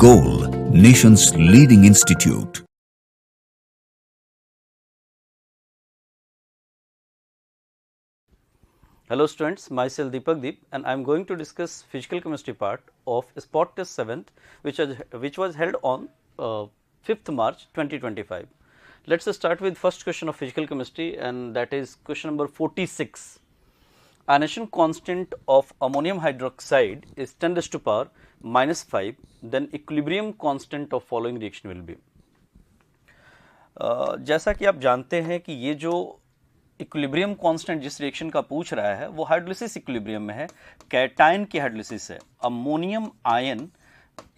Goal, nation's leading institute. Hello students, myself Deepak Deep and I am going to discuss physical chemistry part of spot test 7th which was held on 5th March 2025. Let us start with first question of physical chemistry and that is question number 46. Ionization constant of ammonium hydroxide is 10 raised to power minus 5, then equilibrium constant of following reaction will be. जैसा कि आप जानते हैं कि ये जो equilibrium constant जिस reaction का पूछ रहा है वो हाइड्रोलिसिस इक्विलिब्रियम में है, कैटायन की हाइड्रोलिसिस है। अमोनियम आयन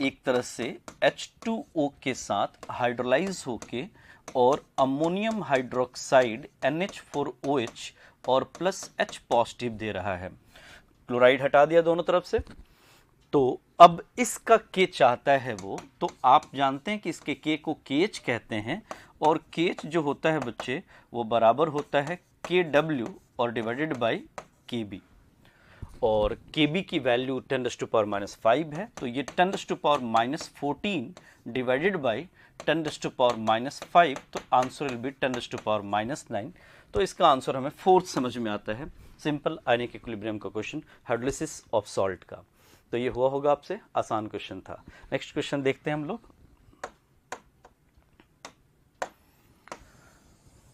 एक तरह से H2O के साथ हाइड्रोलाइज होके और अमोनियम हाइड्रोक्साइड NH4OH और प्लस H पॉजिटिव दे रहा है। क्लोराइड हटा दिया दोनों तरफ से, तो अब इसका K चाहता है वो, तो आप जानते हैं कि इसके K को KH कहते हैं और KH जो होता है बच्चे वो बराबर होता है KW और डिवाइडेड बाय KB और KB की value 10 raised to power minus 5 है, तो ये 10 raised to power minus 14 divided by 10 raised to power minus 5, तो answer will B 10 raised to power minus 9। तो इसका आंसर हमें फोर्थ समझ में आता है, सिंपल आयनिक इक्विलिब्रियम का क्वेश्चन, हाइड्रोलिसिस ऑफ सॉल्ट का। तो ये हुआ होगा आपसे, आसान क्वेश्चन था। नेक्स्ट क्वेश्चन देखते हैं हम लोग।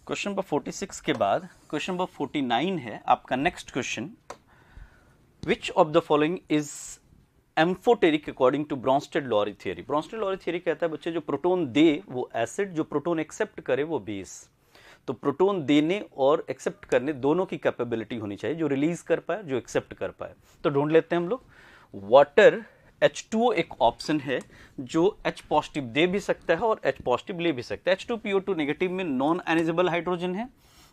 क्वेश्चन नंबर 46 के बाद क्वेश्चन नंबर 49 है आपका next question. Which of the following is amphoteric according to Bronsted Lowry theory. Bronsted Lowry theory कहता है बच्चे जो प्रोटॉन दे वो एसिड, जो प्रोटॉन एक्सेप्ट करे वो बेस। तो प्रोटॉन देने और एक्सेप्ट करने दोनों की कैपेबिलिटी होनी चाहिए, जो रिलीज कर पाए जो एक्सेप्ट कर पाए। तो ढूंढ लेते हैं हम लोग। वाटर H2O एक ऑप्शन है जो H पॉजिटिव दे भी सकता है और H पॉजिटिव ले भी सकता है। H2PO2 नेगेटिव में नॉन आयनाइजेबल हाइड्रोजन है।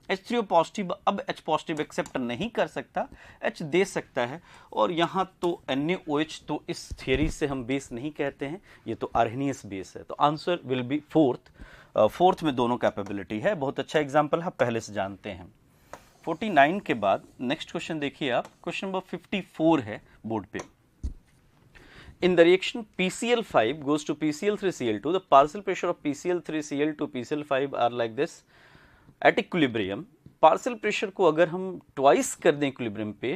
H3O पॉजिटिव अब H पॉजिटिव एक्सेप्ट नहीं कर सकता, H दे सकता है। और यहाँ तो NaOH तो इस थियरी से हम बेस नहीं कहते हैं, ये तो आर्हेनियस बेस है। तो आंसर विल बी फोर्थ में दोनों कैपेबिलिटी है। बहुत अच्छा एग्जाम्पल है, पहले से जानते हैं। 49 के बाद नेक्स्ट क्वेश्चन देखिए आप, क्वेश्चन नंबर 54 है बोर्ड पे। In the reaction PCl5 goes to PCl3Cl2, the partial pressure of PCl3Cl to PCl5 are like this. At equilibrium, partial pressure को अगर हम twice कर दें equilibrium पे,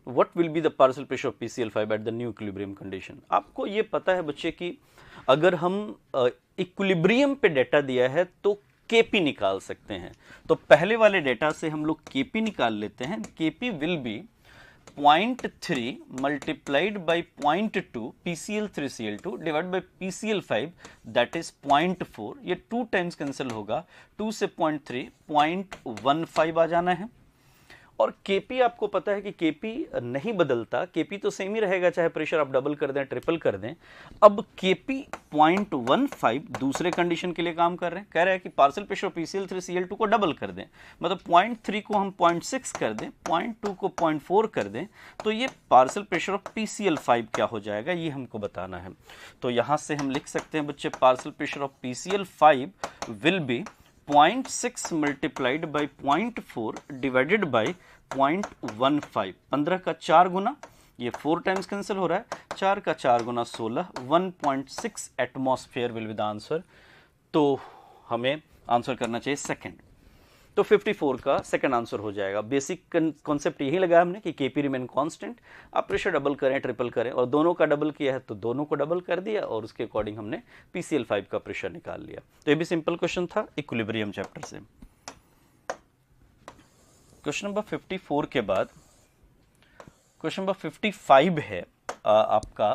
what will be the partial pressure of PCl5 at the new equilibrium condition? आपको ये पता है बच्चे कि अगर हम equilibrium पे डेटा दिया है तो Kp निकाल सकते हैं। तो पहले वाले डेटा से हम लोग Kp निकाल लेते हैं। Kp will be 0.3 multiplied by 0.2 PCl3Cl2 divided by PCl5 that is 0.4। ये 2 टाइम्स कैंसिल होगा, 2 से 0.3 0.15 आ जाना है। और Kp आपको पता है कि Kp नहीं बदलता, Kp तो सेम ही रहेगा चाहे प्रेशर आप डबल कर दें ट्रिपल कर दें। अब Kp 0.15 दूसरे कंडीशन के लिए काम कर रहे हैं, कह रहा है कि पार्शियल प्रेशर PCl3Cl2 को डबल कर दें, मतलब 0.3 को हम 0.6 कर दें, 0.2 को 0.4 कर दें, तो ये पार्शियल प्रेशर ऑफ PCl5 क्या हो जाएगा ये हमको बताना है। तो यहां से हम लिख सकते हैं बच्चे partial pressure of PCl5 will be 0.6 multiplied by 0.4 divided by 0.15। 15 का 4 गुना, ये 4 टाइम्स कैंसिल हो रहा है, 4 का 4 गुना 16, 1.6 atmosphere will be the answer. तो हमें आंसर करना चाहिए सेकंड। तो 54 का सेकंड आंसर हो जाएगा। बेसिक कॉन्सेप्ट यही लगाया हमने कि Kp रिमेन कांस्टेंट, आप प्रेशर डबल करें ट्रिपल करें, और दोनों का डबल किया है तो दोनों को डबल कर दिया और उसके अकॉर्डिंग हमने PCl5 का प्रेशर निकाल लिया। तो ये भी सिंपल क्वेश्चन था इक्विलिब्रियम चैप्टर से। क्वेश्चन नंबर 54 के बाद क्वेश्चन नंबर 55 है आपका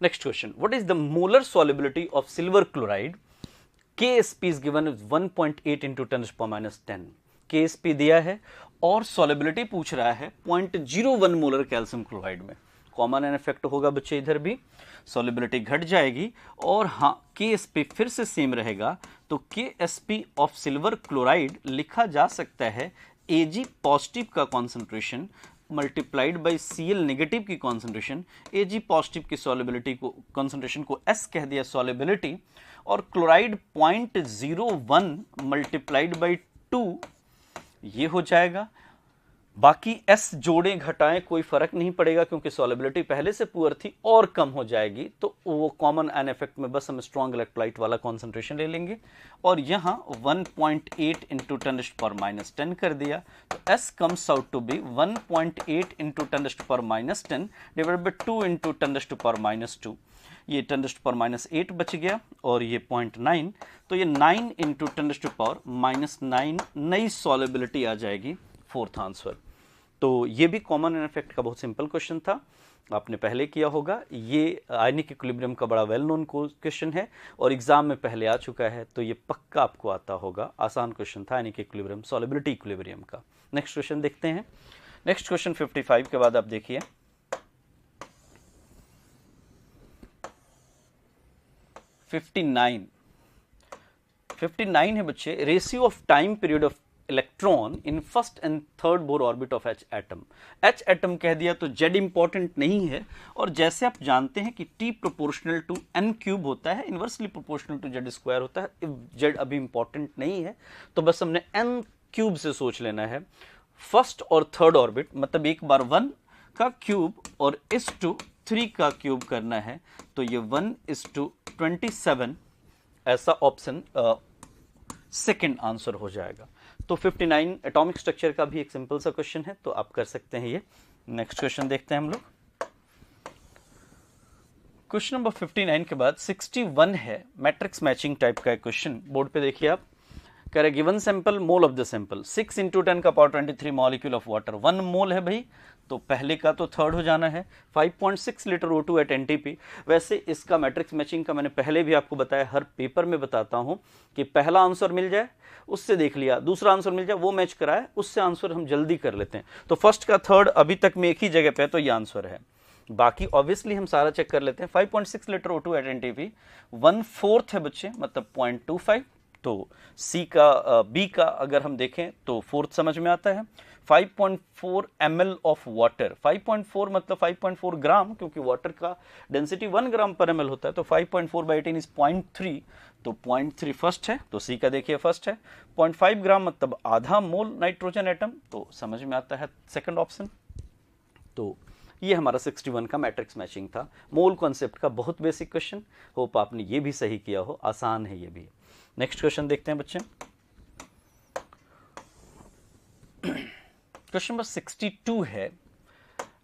next question. What is the molar solubility of silver chloride? KSP is given as 1.8 into 10 to the power minus 10। KSP दिया है और सॉल्युबिलिटी पूछ रहा है 0.01 मोलर कैल्शियम क्लोराइड में। कॉमन एन इफेक्ट होगा बच्चे, इधर भी सॉल्युबिलिटी घट जाएगी और हाँ KSP फिर से सेम रहेगा। तो KSP ऑफ सिल्वर क्लोराइड लिखा जा सकता है Ag पॉजिटिव का concentration multiplied by Cl negative की कॉन्सेंट्रेशन। Ag पॉजिटिव की सॉल्युबिलिटी को कॉन्सेंट्रेशन को S कह दिया सॉल्युबिलिटी, और क्लोराइड 0.01 मल्टीप्लाइड बाई 2 ये हो जाएगा बाकी S जोड़ें घटाएं कोई फर्क नहीं पड़ेगा क्योंकि सॉलिबिलिटी पहले से पुअर थी और कम हो जाएगी, तो वो कॉमन एन इफेक्ट में बस हम स्ट्रॉन्ग इलेक्ट्रोलाइट वाला कॉन्सेंट्रेशन ले लेंगे और यहाँ 1.8 इंटू 10⁻10 कर दिया, तो S comes out to be 1.8 into 10⁻10 divided by 2 into 10⁻2, ये 10⁻8 बच गया और ये 0.9, तो ये 9 इंटू 10⁻9 नई सॉलिबिलिटी आ जाएगी, फोर्थ आंसर। तो ये भी कॉमन एन इफेक्ट का बहुत सिंपल क्वेश्चन था, आपने पहले किया होगा। ये आयनिक इक्विलिब्रियम का बड़ा वेल नोन क्वेश्चन है और एग्जाम में पहले आ चुका है, तो ये पक्का आपको आता होगा। आसान क्वेश्चन था आयनिक इक्विलिब्रियम, सॉलिबिलिटी इक्विलिब्रियम का। नेक्स्ट क्वेश्चन देखते हैं। नेक्स्ट क्वेश्चन 55 के बाद आप देखिए 59 है बच्चे, ratio of time period of electron in first and third Bohr orbit of H atom. H atom कह दिया तो जेड इंपॉर्टेंट नहीं है, और जैसे आप जानते हैं कि T proportional to n cube होता है, inversely proportional to Z square होता है। जेड अभी इंपॉर्टेंट नहीं है, तो बस हमने एन क्यूब से सोच लेना है। फर्स्ट और थर्ड ऑर्बिट मतलब एक बार 1 का क्यूब और इस टू 3 का क्यूब करना है, तो ये 1:27 ऐसा ऑप्शन सेकंड आंसर हो जाएगा। तो 59 एटॉमिक स्ट्रक्चर का भी एक सिंपल सा क्वेश्चन है, तो आप कर सकते हैं ये। नेक्स्ट क्वेश्चन देखते हैं हम लोग। क्वेश्चन नंबर 59 के बाद 61 है, मैट्रिक्स मैचिंग टाइप का एक क्वेश्चन। बोर्ड पे देखिए आप, कह रहे given sample mole of the sample 6 × 10⁻23 molecule of water, 1 मोल है भाई, तो पहले का तो थर्ड हो जाना है। 5.6 लीटर O2 एट एनटीपी। वैसे इसका मैट्रिक्स मैचिंग का मैंने पहले भी आपको बताया, हर पेपर में बताता हूं कि पहला आंसर मिल जाए उससे देख लिया, दूसरा आंसर मिल जाए वो मैच कराए, उससे आंसर हम जल्दी कर लेते हैं। तो फर्स्ट का थर्ड अभी तक में एक ही जगह पे, तो ये आंसर है। बाकी ऑब्वियसली हम सारा चेक कर लेते हैं। 5.6 लीटर O2 एट एनटीपी, 1/4 है बच्चे, मतलब 0.25। तो सी का बी का अगर हम देखें तो फोर्थ समझ में आता है। 5.4 ml ऑफ वाटर, 5.4 मतलब 5.4 ग्राम, क्योंकि वाटर का डेंसिटी 1 ग्राम पर ml होता है, तो 5.4/18 इज 0.3, तो 0.3 फर्स्ट है, तो सी का देखिए फर्स्ट है। 0.5 ग्राम मतलब आधा मोल नाइट्रोजन एटम, तो समझ में आता है सेकंड ऑप्शन। तो ये हमारा 61 का मैट्रिक्स मैचिंग था, मोल कॉन्सेप्ट का बहुत बेसिक क्वेश्चन। होप आपने ये भी सही किया हो, आसान है ये भी। नेक्स्ट क्वेश्चन देखते हैं बच्चे। क्वेश्चन नंबर 62 है,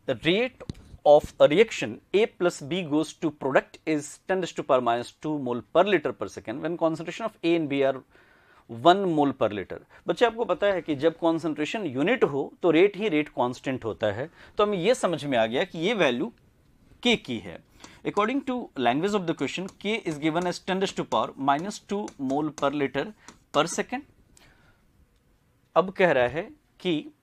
the rate of a reaction A plus B goes to product is 10⁻² मोल पर लीटर पर second when concentration of A and B are 1 मोल पर लीटर। बच्चे आपको पता है कि जब कॉन्सेंट्रेशन यूनिट हो तो रेट ही रेट कांस्टेंट होता है, तो हमें यह समझ में आ गया कि ये वैल्यू K की है। According to language of the question, K is given as 10⁻² मोल पर लीटर पर सेकेंड। अब कह रहा है कि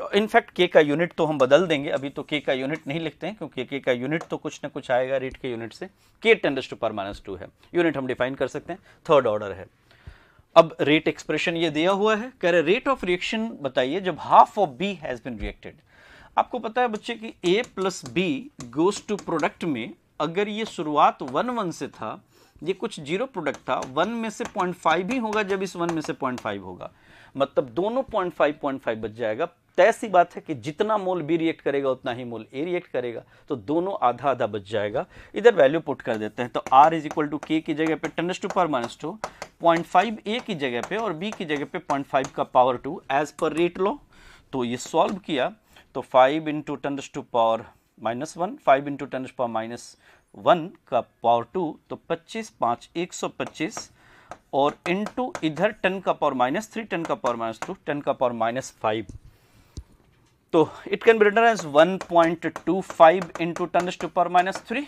इनफैक्ट K का यूनिट तो हम बदल देंगे, अभी तो K का यूनिट नहीं लिखते हैं क्योंकि K का यूनिट तो कुछ ना कुछ आएगा रेट के यूनिट से। K 10⁻² है, यूनिट हम डिफाइन कर सकते हैं, थर्ड ऑर्डर है। अब रेट एक्सप्रेशन ये दिया हुआ है, कह रहे रेट ऑफ रिएक्शन बताइए जब half of B has been reacted. आपको पता है बच्चे कि A plus B goes to product में अगर ये शुरुआत 1 से था, ये कुछ जीरो प्रोडक्ट था, 1 में से 0.5 ही होगा जब इस 1 में से 0.5 होगा, मतलब दोनों 0.5 बच जाएगा। तय सी बात है कि जितना मोल बी रिएक्ट करेगा उतना ही मोल ए रिएक्ट करेगा, तो दोनों आधा आधा बच जाएगा। इधर वैल्यू पुट कर देते हैं, तो R इज इक्वल टू के की जगह पे 10⁻², 0.5 ए की जगह पे और बी की जगह पे 0.5 का power 2 as per rate law. तो ये सॉल्व किया तो 5 × 10⁻⁻1, 5 × 10⁻1 का पावर 2, तो 25 5 125 और इनटू इधर 10⁻³ 10⁻2 10⁻5, तो it can be written as 1.25 × 10⁻3।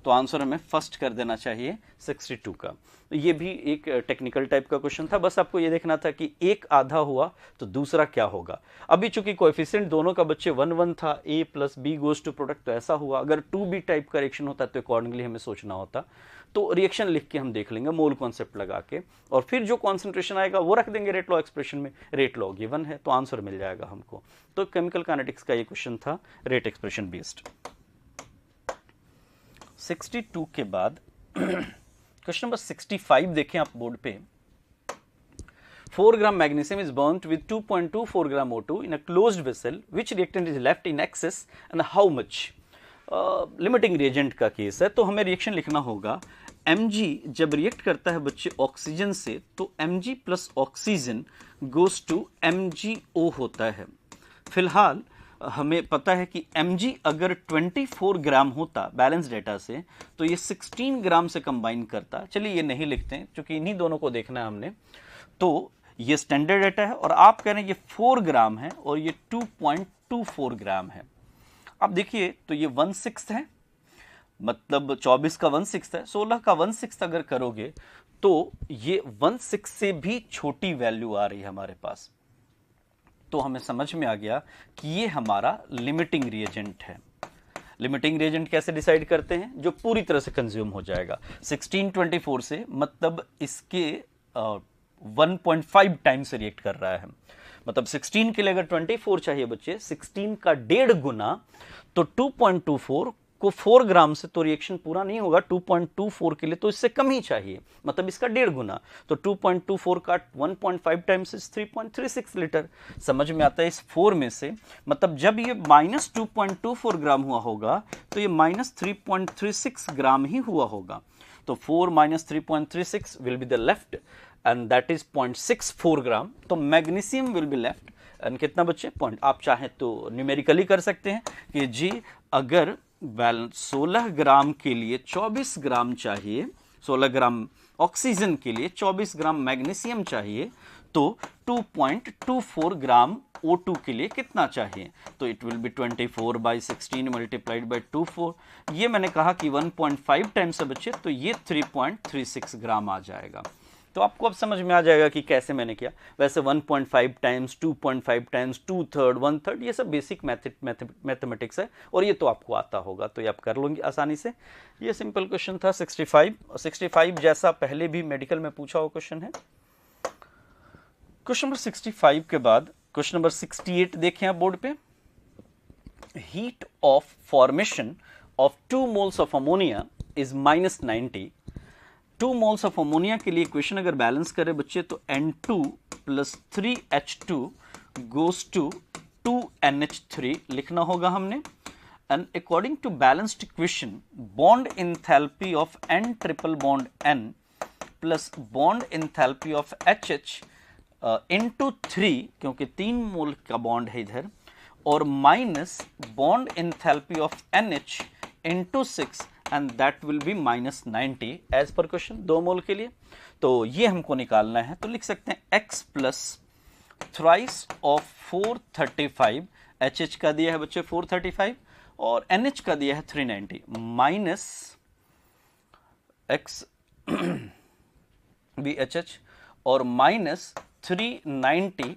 तो आंसर हमें फर्स्ट कर देना चाहिए 62 का। तो ये भी एक टेक्निकल टाइप का क्वेश्चन था, बस आपको ये देखना था कि एक आधा हुआ तो दूसरा क्या होगा। अभी चूंकि कोएफिशिएंट दोनों का बच्चे 1 था, A plus B goes to product, तो ऐसा हुआ। अगर 2B टाइप का रिएक्शन होता तो अकॉर्डिंगली हमें सोचना होता। तो रिएक्शन लिख के हम देख लेंगे मोल कॉन्सेप्ट लगा के, और फिर जो कॉन्सेंट्रेशन आएगा वो रख देंगे रेट लॉ एक्सप्रेशन में। रेट लॉ गिवन है तो आंसर मिल जाएगा हमको। तो केमिकल काइनेटिक्स का ये क्वेश्चन था रेट एक्सप्रेशन बेस्ड। 62 के बाद क्वेश्चन नंबर 65 देखें आप बोर्ड पे। 4 gram magnesium is burnt with 2.24 gram O2 in a closed vessel. Which reactant is left in excess and how much? Limiting reagent का case है, तो हमें रिएक्शन लिखना होगा Mg जब रिएक्ट करता है बच्चे ऑक्सीजन से, तो Mg plus oxygen goes to MgO होता है। फिलहाल हमें पता है कि Mg अगर 24 ग्राम होता बैलेंस डेटा से, तो ये 16 ग्राम से कंबाइन करता। चलिए ये नहीं लिखते हैं क्योंकि इन्हीं दोनों को देखना है हमने। तो ये स्टैंडर्ड डेटा है और आप कह रहे हैं ये 4 ग्राम है और ये 2.24 ग्राम है। अब देखिए तो ये 1/6 है, मतलब 24 का 1/6 है, 16 का 1/6 अगर करोगे तो ये 1/6 से भी छोटी वैल्यू आ रही है हमारे पास। तो हमें समझ में आ गया कि ये हमारा लिमिटिंग रिएजेंट है। लिमिटिंग रिएजेंट कैसे डिसाइड करते हैं? जो पूरी तरह से कंज्यूम हो जाएगा 1624 से, मतलब इसके 1.5 टाइम्स से रिएक्ट कर रहा है। मतलब 16 के लिए अगर 24 चाहिए बच्चे, 16 का 1.5 गुना, तो 2.24 को 4 ग्राम से तो रिएक्शन पूरा नहीं होगा। 2.24 के लिए तो इससे कम ही चाहिए, मतलब इसका 1.5 गुना। तो 2.24 का 1.5 टाइम्स इज 3.36 लीटर। समझ में आता है इस 4 में से, मतलब जब ये -2.24 ग्राम हुआ होगा तो ये -3.36 ग्राम ही हुआ होगा। तो 4 - 3.36 will be the left and that is 0.64 ग्राम। तो magnesium will be left and कितना बच्चे? पॉइंट। आप चाहें तो न्यूमेरिकली कर सकते हैं कि जी अगर 16 ग्राम के लिए 24 ग्राम चाहिए, 16 ग्राम ऑक्सीजन के लिए 24 ग्राम मैग्नीशियम चाहिए, तो 2.24 ग्राम O2 के लिए कितना चाहिए? तो it will be 24/16 multiplied by 24। ये मैंने कहा कि 1.5 टाइम्स है बच्चे, तो ये 3.36 ग्राम आ जाएगा। तो आपको अब समझ में आ जाएगा कि कैसे मैंने किया। वैसे 1.5 टाइम्स, 2.5 टाइम्स, 2/3, 1/3 ये सब बेसिक मैथमेटिक्स है और ये तो आपको आता होगा, तो ये आप कर लोगे आसानी से। ये सिंपल क्वेश्चन था 65। और 65 जैसा पहले भी मेडिकल में पूछा हुआ क्वेश्चन है। क्वेश्चन नंबर 65 के बाद क्वेश्चन नंबर 68 देखें आप बोर्ड पे। Heat of formation of 2 moles of ammonia is -90। 2 moles of ammonia के लिए इक्वेशन अगर बैलेंस करें बच्चे, तो N2 + 3H2 goes to 2NH3 लिखना होगा हमने। And according to balanced equation, bond enthalpy of N triple bond N plus bond enthalpy of HH into 3, क्योंकि 3 मोल का बॉन्ड है इधर, और minus bond enthalpy of NH into 6 and that will be -90 as per question 2 mole के लिए। तो ये हमको निकालना है, तो लिख सकते हैं x plus thrice of 435, HH का दिया है बच्चे 435 और NH का दिया है 390, माइनस x भी HH और minus 390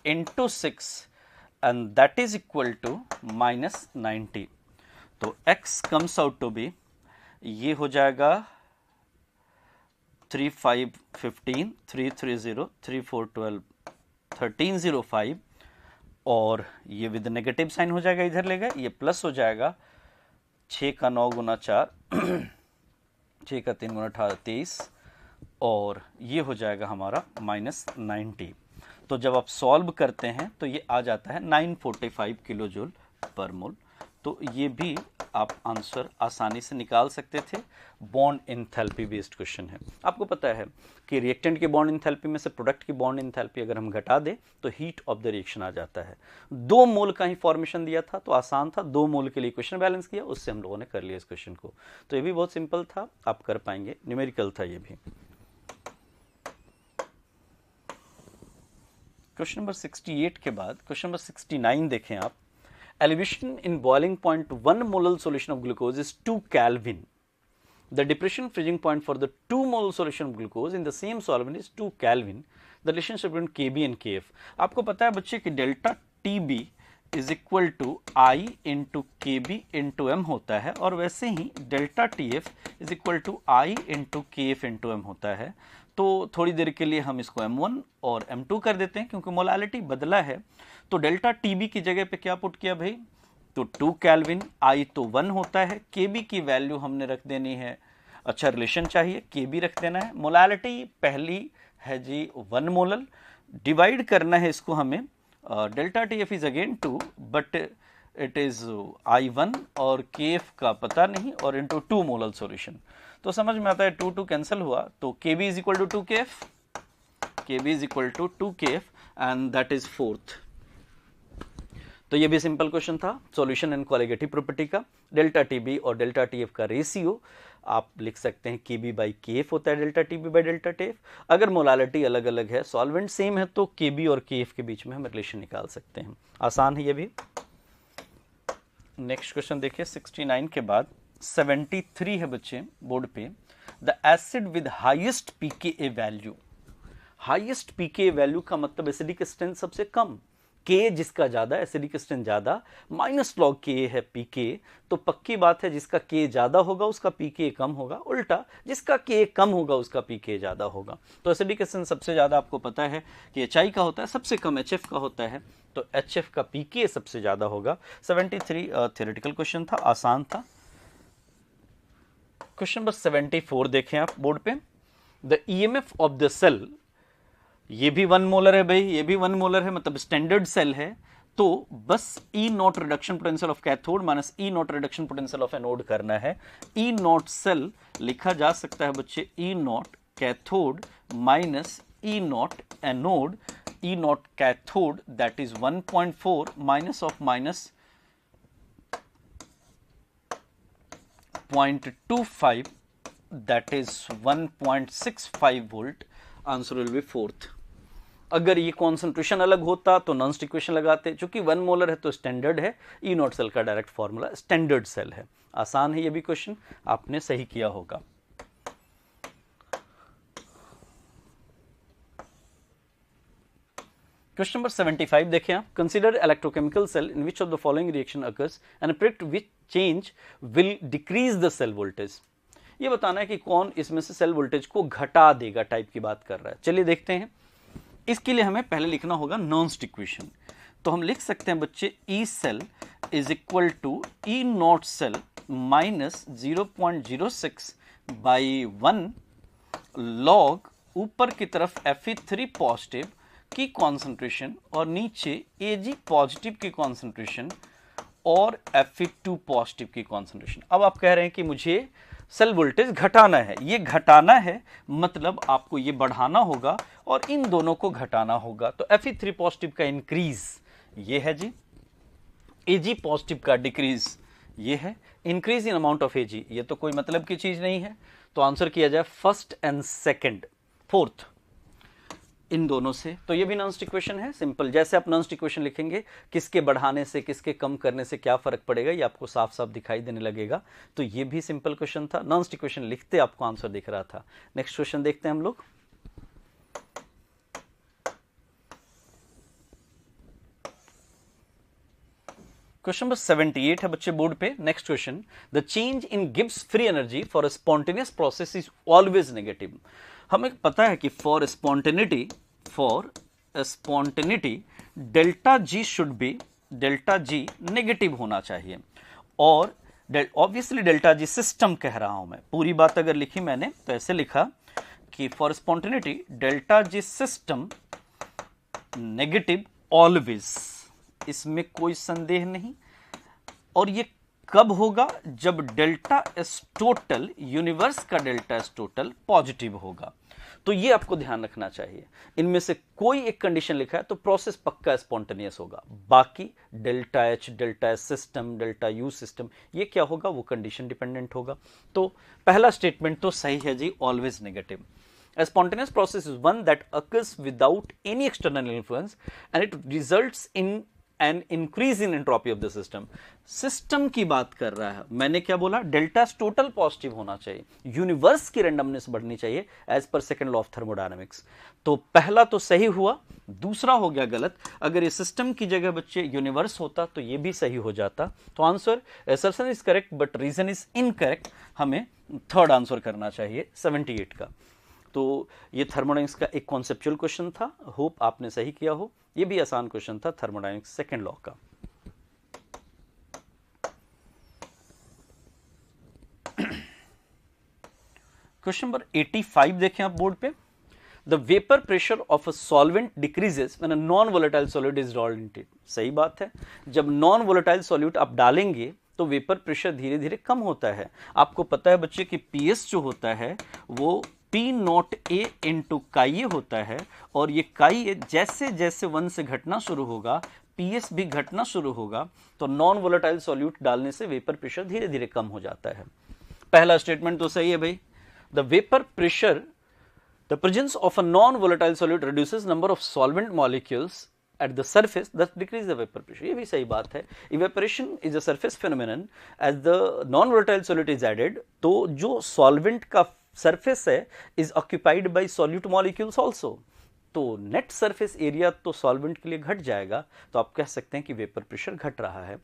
into 6 and that is equal to -90। तो x comes out to be, ये हो जाएगा 3515, 330, 3412, 1305 और ये विद नेगेटिव साइन हो जाएगा, इधर लेगा, ये प्लस हो जाएगा 6 का 9 गुना 4, 6 का 3 गुना 18, 23 और ये हो जाएगा हमारा -90। तो जब आप सॉल्व करते हैं तो ये आ जाता है 945 किलो जूल पर मोल। तो ये भी आप आंसर आसानी से निकाल सकते थे। बॉन्ड इंथैल्पी बेस्ड क्वेश्चन है। आपको पता है कि रिएक्टेंट की बॉन्ड इंथैल्पी में से प्रोडक्ट की बॉन्ड इंथैल्पी अगर हम घटा दें तो हीट ऑफ द रिएक्शन आ जाता है। 2 मोल का ही फॉर्मेशन दिया था तो आसान था, 2 मोल के लिए क्वेश्चन बैलेंस किया, उससे हम लोगों ने कर लिया इस क्वेश्चन को। तो ये भी बहुत सिंपल था, आप कर पाएंगे, न्यूमेरिकल था ये भी। क्वेश्चन नंबर 68 के बाद क्वेश्चन नंबर 69 देखें आप। Elevation in boiling point 1 molar solution of glucose is 2 Kelvin. The depression freezing point for the 2 molar solution of glucose in the same solvent is 2 Kelvin. The relationship between Kb and Kf. आपको पता है बच्चे कि delta Tb is equal to I into Kb into m होता है और वैसे ही delta Tf is equal to I into Kf into m होता है। तो थोड़ी देर के लिए हम इसको m1 और m2 कर देते हैं क्योंकि मोलालिटी बदला है। तो डेल्टा Tb की जगह पे क्या पुट किया भाई, तो 2 केल्विन, I तो 1 होता है, Kb की वैल्यू हमने रख देनी है अच्छा रिलेशन चाहिए, के बी रख देना है। मोलालिटी पहली है जी 1 मोलल, डिवाइड करना है इसको हमें, delta T F is again 2 but it is I1 और के एफ का पता नहीं और इंटू 2 मोलल सॉल्यूशन। तो समझ में आता है 2 कैंसिल हुआ, तो के बी इज इक्वल टू 2 के एफ, के बी इज इक्वल टू 2 के F and that is 4th। तो ये भी सिंपल क्वेश्चन था, सॉल्यूशन एंड कोलिगेटिव प्रॉपर्टी का। डेल्टा टी बी और डेल्टा टी एफ का रेशियो आप लिख सकते हैं के बी बाई के एफ होता है delta T B by delta T F. अगर मोलालिटी अलग अलग है, सॉल्वेंट सेम है, तो के बी और के एफ के बीच में हम रिलेशन निकाल सकते हैं। आसान है ये भी। नेक्स्ट क्वेश्चन देखिए 69 के बाद 73 है बच्चे बोर्ड पे। The acid with highest pKa value, highest pKa value का मतलब एसिडिक स्ट्रेंथ सबसे कम, के जिसका ज्यादा एसिडिक स्ट्रेंथ ज्यादा, माइनस लॉग के है पीके, तो पक्की बात है जिसका के ज्यादा होगा उसका पीके कम होगा, उल्टा जिसका के कम होगा उसका पीके ज्यादा होगा। तो एसिडिक स्ट्रेंथ सबसे ज्यादा आपको पता है कि एचआई का होता है, सबसे कम एचएफ का होता है, तो एचएफ का पीके सबसे ज्यादा होगा। 73 थ्योरेटिकल क्वेश्चन था, आसान था। क्वेश्चन नंबर 74 देखें आप बोर्ड पे। The EMF of the cell, ये भी 1 मोलर है भाई, ये भी 1 मोलर है, मतलब स्टैंडर्ड सेल है, तो बस E nought reduction potential of cathode minus E nought reduction potential of anode करना है। ई नॉट सेल लिखा जा सकता है बच्चे E nought cathode minus E nought anode, E nought cathode that is 1.4 minus of minus 0.25 that is 1.65 volt. Answer will be 4th। अगर ये concentration अलग होता तो नॉन स्टिक इक्वेशन लगाते, चूंकि 1 मोलर है तो स्टैंडर्ड है, ई नॉट सेल का डायरेक्ट फॉर्मूला स्टैंडर्ड सेल है। आसान है ये भी क्वेश्चन, आपने सही किया होगा। क्वेश्चन नंबर 75 देखें आप। Consider electrochemical cell in which of the following reaction occurs and predict which change will decrease the cell voltage. ये बताना है कि कौन इसमें से सेल वोल्टेज को घटा देगा, टाइप की बात कर रहा है। चलिए देखते हैं। इसके लिए हमें पहले लिखना होगा नॉन स्टिक इक्वेशन, तो हम लिख सकते हैं बच्चे E cell is equal to E naught cell minus 0.06 by 1 log ऊपर की तरफ Fe3 पॉजिटिव की कॉन्सेंट्रेशन और नीचे Ag पॉजिटिव की कॉन्सेंट्रेशन और Fe2 पॉजिटिव की कॉन्सेंट्रेशन। अब आप कह रहे हैं कि मुझे सेल वोल्टेज घटाना है, ये घटाना है मतलब आपको ये बढ़ाना होगा और इन दोनों को घटाना होगा। तो Fe3 पॉजिटिव का इंक्रीज ये है जी, Ag पॉजिटिव का डिक्रीज ये है, increase in amount of Ag, ये तो कोई मतलब की चीज नहीं है। तो आंसर किया जाए फर्स्ट एंड सेकंड, 4th इन दोनों से। तो ये भी नॉन स्टिक इक्वेशन है, सिंपल। जैसे आप नॉन स्टिक इक्वेशन लिखेंगे, किसके बढ़ाने से किसके कम करने से क्या फर्क पड़ेगा ये आपको साफ साफ दिखाई देने लगेगा। तो ये भी सिंपल क्वेश्चन था, नॉन स्टिक इक्वेशन लिखते आपको आंसर दिख रहा था। नेक्स्ट क्वेश्चन देखते हैं हम लोग। क्वेश्चन नंबर 78 है बच्चे बोर्ड पे। Next question, the change in Gibbs free energy for a spontaneous process is always negative. हमें पता है कि for spontaneity delta G should be, delta G negative होना चाहिए, और ऑब्वियसली डेल्टा जी सिस्टम कह रहा हूं मैं। पूरी बात अगर लिखी मैंने तो ऐसे लिखा कि for spontaneity delta G system negative always, इसमें कोई संदेह नहीं। और ये कब होगा? जब डेल्टा एस टोटल, यूनिवर्स का डेल्टा एस टोटल पॉजिटिव होगा। तो ये आपको ध्यान रखना चाहिए। इनमें से कोई एक कंडीशन लिखा है तो प्रोसेस पक्का स्पॉन्टेनियस होगा, बाकी delta H, delta S system, delta U system, ये क्या होगा? वो कंडीशन डिपेंडेंट होगा। तो पहला स्टेटमेंट तो सही है जी, always negative. A spontaneous process is one that occurs without any external influence and it results in an increase in entropy of the system. System की बात कर रहा है, मैंने क्या बोला? डेल्टा टोटल पॉजिटिव होना चाहिए, यूनिवर्स की रेंडमनेस बढ़नी चाहिए as per second law of thermodynamics. तो पहला तो सही हुआ, दूसरा हो गया गलत। अगर ये सिस्टम की जगह बच्चे यूनिवर्स होता तो ये भी सही हो जाता। तो answer assertion is correct but reason is incorrect. हमें थर्ड आंसर करना चाहिए 78 का। तो ये थर्मोडायनेमिक्स का एक कॉन्सेप्चुअल क्वेश्चन था, होप आपने सही किया हो। ये भी आसान क्वेश्चन था थर्मोडायनेमिक्स सेकंड लॉ का। क्वेश्चन नंबर 85 देखें आप बोर्ड पे। The vapour pressure of a solvent decreases when a non volatile solute is rolled into it. सही बात है, जब नॉन वोलेटाइल सॉल्यूट आप डालेंगे तो वेपर प्रेशर धीरे धीरे कम होता है। आपको पता है बच्चे कि पीएस जो होता है वो पी नॉट ए इंटू काई होता है, और ये काई जैसे जैसे 1 से घटना शुरू होगा पीएस भी घटना शुरू होगा, तो नॉन वोलेटाइल सॉल्यूट डालने से वेपर प्रेशर धीरे धीरे कम हो जाता है। पहला स्टेटमेंट तो सही है भाई। The vapour pressure, the presence of a non volatile solute reduces number of solvent molecules at the surface that decrease the vapor pressure। ये भी सही बात है। evaporation is a surface phenomenon as the non volatile solute is added, तो जो solvent का surface है is occupied by solute molecules also, तो net surface area तो solvent के लिए घट जाएगा, तो आप कह सकते हैं कि vapor pressure घट रहा है,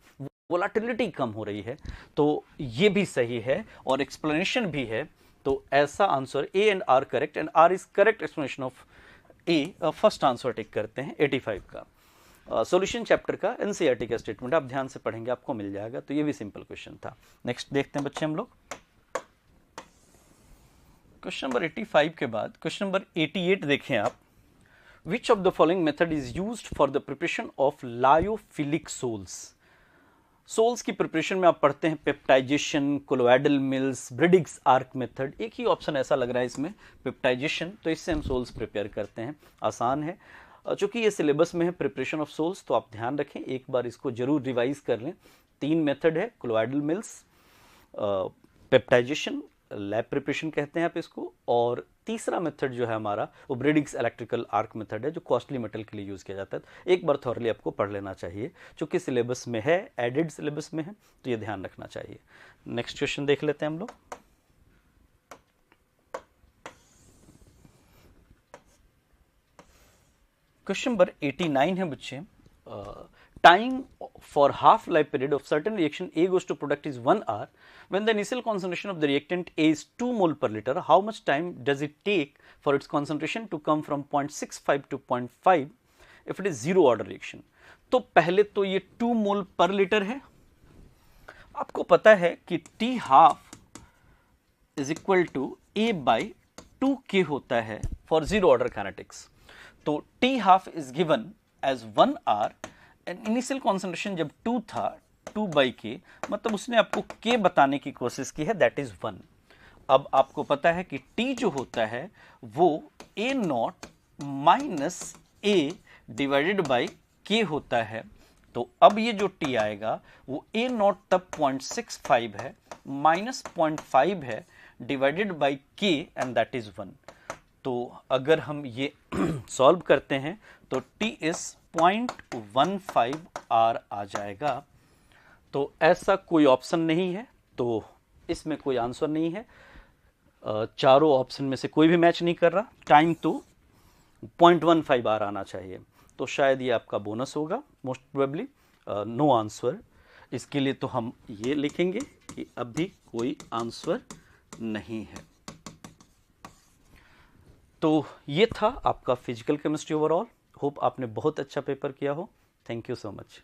volatility कम हो रही है। तो ये भी सही है और explanation भी है, तो ऐसा answer A and R correct and R is correct explanation of A. First answer tick करते हैं 85 का। सॉल्यूशन चैप्टर का एनसीईआरटी का स्टेटमेंट आप ध्यान से पढ़ेंगे आपको मिल जाएगा, तो ये भी सिंपल क्वेश्चन था। नेक्स्ट देखते हैं बच्चे हम लोग क्वेश्चन नंबर 85 के बाद क्वेश्चन नंबर 88 देखें आप। Which of the following method is used for the preparation of lyophilic sols. Sols की प्रिपरेशन में आप पढ़ते हैं peptization, colloidal mills, Bredig's arc method. एक ही ऑप्शन ऐसा लग रहा है इसमें पेप्टाइजेशन, तो इससे हम सोल्स प्रिपेयर करते हैं, आसान है। चूंकि ये सिलेबस में है प्रिपरेशन ऑफ सोल्स, तो आप ध्यान रखें, एक बार इसको जरूर रिवाइज कर लें। 3 मेथड है, colloidal mills, peptization, lab preparation कहते हैं आप इसको, और तीसरा मेथड जो है हमारा वो ब्रिडिग्स इलेक्ट्रिकल आर्क मेथड है, जो कॉस्टली मेटल के लिए यूज किया जाता है। एक बार थॉरली आपको पढ़ लेना चाहिए, चूंकि सिलेबस में है, एडेड सिलेबस में है, तो ये ध्यान रखना चाहिए। नेक्स्ट क्वेश्चन देख लेते हैं हम लोग। क्वेश्चन नंबर 89 है बच्चे। Time for half-life period of certain reaction A goes to product is 1 hour. When the initial concentration of the reactant A is 2 mole per liter, how much time does it take for its concentration to come from 0.65 to 0.5 if it is zero order reaction? तो पहले तो ये 2 मोल पर litre है। आपको पता है कि T half is equal to A by 2K होता है for zero order kinetics। तो T half is given as 1 hour and initial concentration जब 2 था, 2 बाई के, मतलब उसने आपको K बताने की कोशिश की है, दैट इज 1। अब आपको पता है कि T जो होता है वो A not minus A divided by K होता है। तो अब ये जो T आएगा वो A नॉट तब 0.65 है माइनस 0.5 है divided by K and that is 1। तो अगर हम ये सॉल्व करते हैं तो T इज 0.15 R आ जाएगा। तो ऐसा कोई ऑप्शन नहीं है, तो इसमें कोई आंसर नहीं है। चारों ऑप्शन में से कोई भी मैच नहीं कर रहा। टाइम तो 0.15 R आना चाहिए, तो शायद ये आपका बोनस होगा, मोस्ट प्रोबेबली नो आंसर। इसके लिए तो हम ये लिखेंगे कि अभी कोई आंसर नहीं है। तो ये था आपका फिजिकल केमिस्ट्री ओवरऑल। होप आपने बहुत अच्छा पेपर किया हो। Thank you so much.